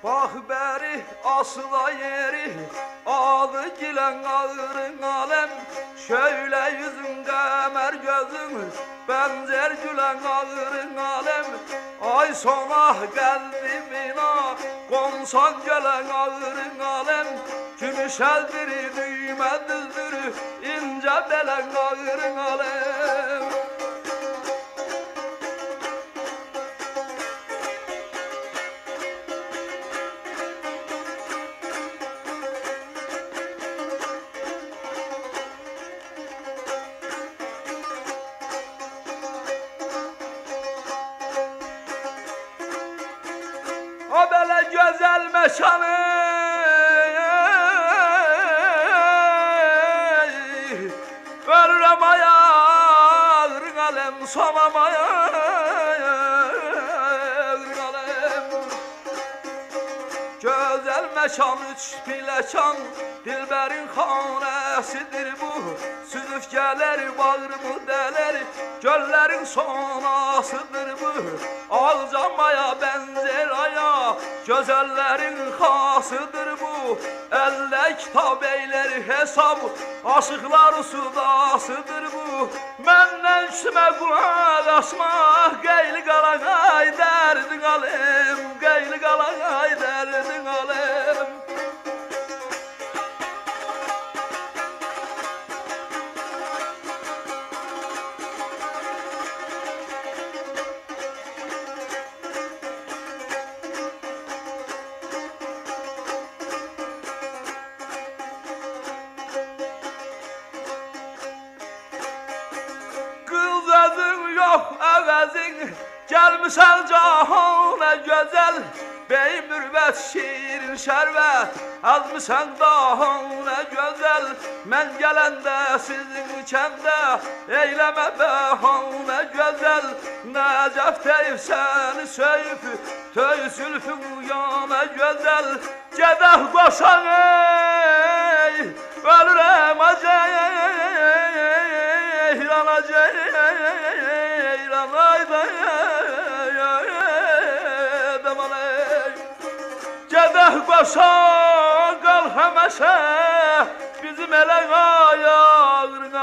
Bak beri asla yeri adı gilen ağırın alem. Şöyle yüzün kemer gözün benzer gülen ağırın alem. Ay sona geldi bina konsan gelen ağırın alem. Gümüş elbiri düğme düzdürü ince belen ağırın alem. O böyle güzel meşanı ölürem ayağın alem somam ayağın alem. Güzel meşan üç bileşan dilberin hanesidir bu. Süzüf gelir bağrımı deler göllerin sonasıdır bu. Alcamaya benzer aya güzellerin hasıdır bu. Elde kitap eyler hesap aşıklar sudasıdır bu. Menden üstüme kulak asma geyli kalakay derdin alem. Geyli kalakay derdin alem. Yok əvəzin gəlmişən cahana gözəl. Bey mürvət şirin şərvət azmışən dahana gözəl. Mən gələndə sizin kəndə eyləmə bəhana gözəl. Nəcəf deyib səni söyüb töy sülfün yana gözəl. Gedək qoşan ey ölürəm acaylan acaylan Gedək qoşan qal həməşə bizim elə ayağına